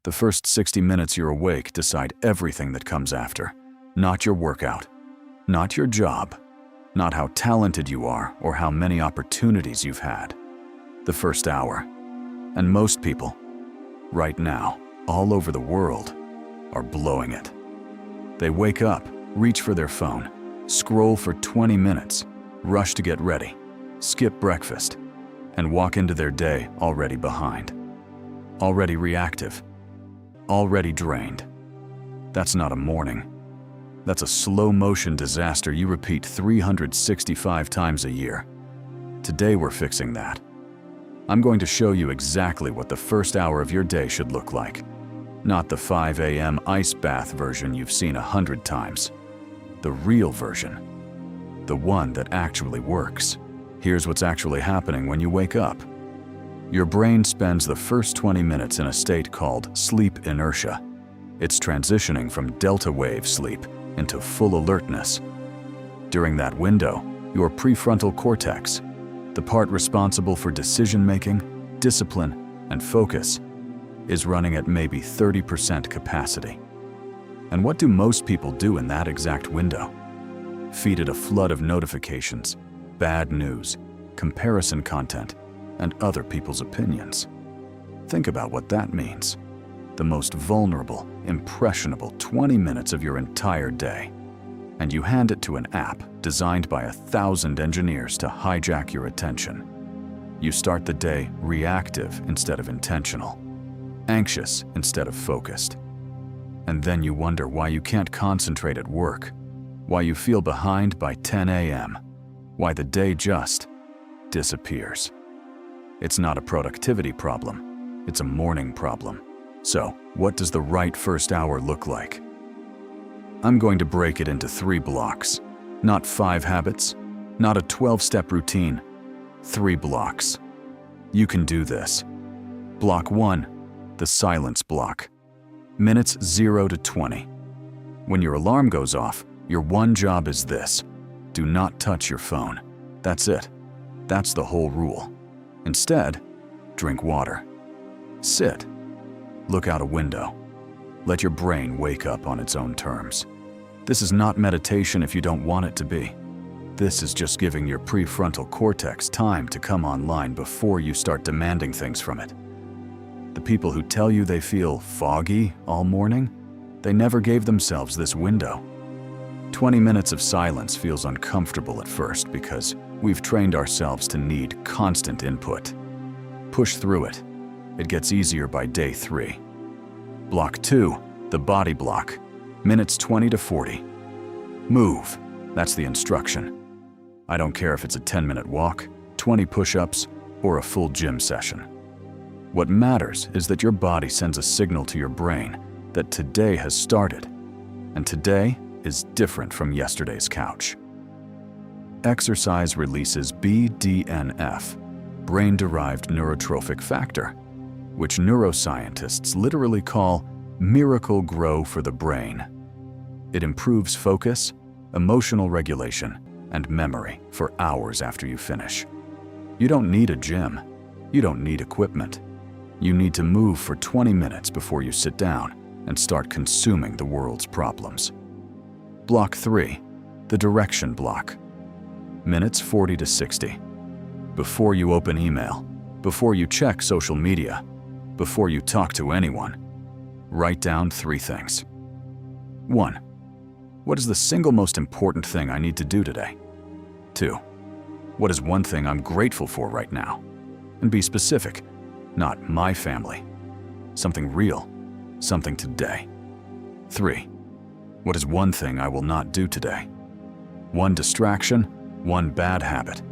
The first 60 minutes you're awake decide everything that comes after. Not your workout, not your job, not how talented you are or how many opportunities you've had. The first hour. And most people, right now, all over the world, are blowing it. They wake up, reach for their phone, scroll for 20 minutes, rush to get ready, skip breakfast, and walk into their day already behind. Already reactive. Already drained. That's not a morning. That's a slow-motion disaster you repeat 365 times a year. Today we're fixing that. I'm going to show you exactly what the first hour of your day should look like. Not the 5 a.m. ice bath version you've seen 100 times. The real version. The one that actually works. Here's what's actually happening when you wake up. Your brain spends the first 20 minutes in a state called sleep inertia. It's transitioning from delta wave sleep into full alertness. During that window, your prefrontal cortex, the part responsible for decision-making, discipline, and focus, is running at maybe 30% capacity. And what do most people do in that exact window? Feed it a flood of notifications, bad news, comparison content, and other people's opinions. Think about what that means. The most vulnerable, impressionable 20 minutes of your entire day. And you hand it to an app designed by 1,000 engineers to hijack your attention. You start the day reactive instead of intentional, anxious instead of focused. And then you wonder why you can't concentrate at work, why you feel behind by 10 a.m., why the day just disappears. It's not a productivity problem, it's a morning problem. So, what does the right first hour look like? I'm going to break it into 3 blocks. Not 5 habits, not a 12-step routine. 3 blocks. You can do this. Block 1, the silence block. Minutes 0 to 20. When your alarm goes off, your one job is this. Do not touch your phone. That's it. That's the whole rule. Instead, drink water. Sit. Look out a window. Let your brain wake up on its own terms. This is not meditation if you don't want it to be. This is just giving your prefrontal cortex time to come online before you start demanding things from it. The people who tell you they feel foggy all morning, they never gave themselves this window. 20 minutes of silence feels uncomfortable at first because we've trained ourselves to need constant input. Push through it. It gets easier by day 3. Block 2, the body block. Minutes 20 to 40. Move. That's the instruction. I don't care if it's a 10-minute walk, 20 push-ups, or a full gym session. What matters is that your body sends a signal to your brain that today has started, and today is different from yesterday's couch. Exercise releases BDNF, brain-derived neurotrophic factor, which neuroscientists literally call miracle grow for the brain. It improves focus, emotional regulation, and memory for hours after you finish. You don't need a gym. You don't need equipment. You need to move for 20 minutes before you sit down and start consuming the world's problems. Block 3, the direction block. Minutes 40 to 60. Before you open email, before you check social media, before you talk to anyone, write down 3 things. 1. What is the single most important thing I need to do today? 2. What is one thing I'm grateful for right now? And be specific, not my family. Something real, something today. 3. What is one thing I will not do today? One distraction, one bad habit,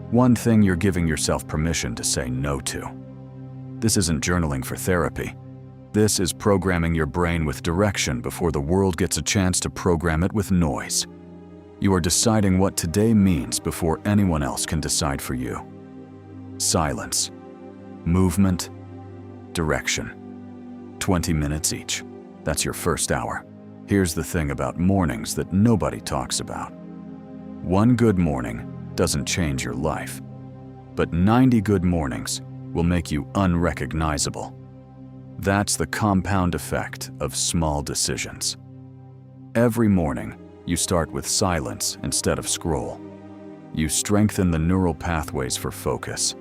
one thing you're giving yourself permission to say no to. This isn't journaling for therapy. This is programming your brain with direction before the world gets a chance to program it with noise. You are deciding what today means before anyone else can decide for you. Silence, movement, direction. 20 minutes each. That's your first hour. Here's the thing about mornings that nobody talks about. One good morning doesn't change your life, but 90 good mornings will make you unrecognizable. That's the compound effect of small decisions. Every morning, you start with silence instead of scroll. You strengthen the neural pathways for focus.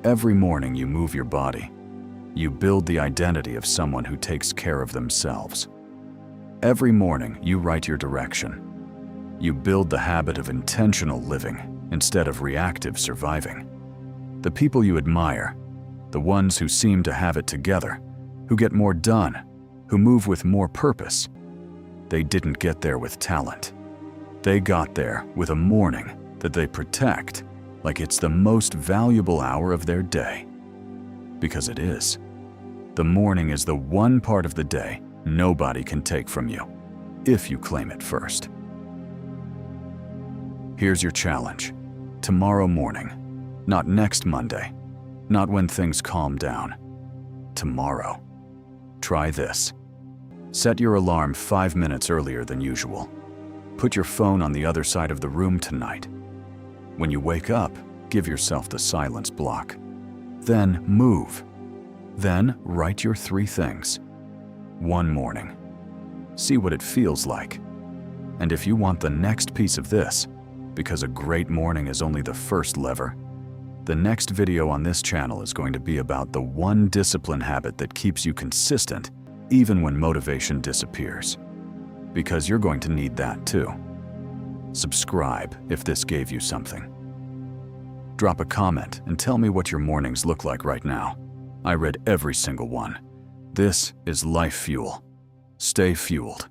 Every morning you move your body. You build the identity of someone who takes care of themselves. Every morning you write your direction. You build the habit of intentional living instead of reactive surviving. The people you admire, the ones who seem to have it together, who get more done, who move with more purpose, they didn't get there with talent. They got there with a morning that they protect like it's the most valuable hour of their day. Because it is. The morning is the one part of the day nobody can take from you, if you claim it first. Here's your challenge. Tomorrow morning, not next Monday, not when things calm down. Tomorrow. Try this. Set your alarm 5 minutes earlier than usual. Put your phone on the other side of the room tonight. When you wake up, give yourself the silence block. Then move. Then write your 3 things. One morning. See what it feels like. And if you want the next piece of this, because a great morning is only the first lever, the next video on this channel is going to be about the one discipline habit that keeps you consistent even when motivation disappears. Because you're going to need that too. Subscribe if this gave you something. Drop a comment and tell me what your mornings look like right now. I read every single one. This is LifeFuel. Stay fueled.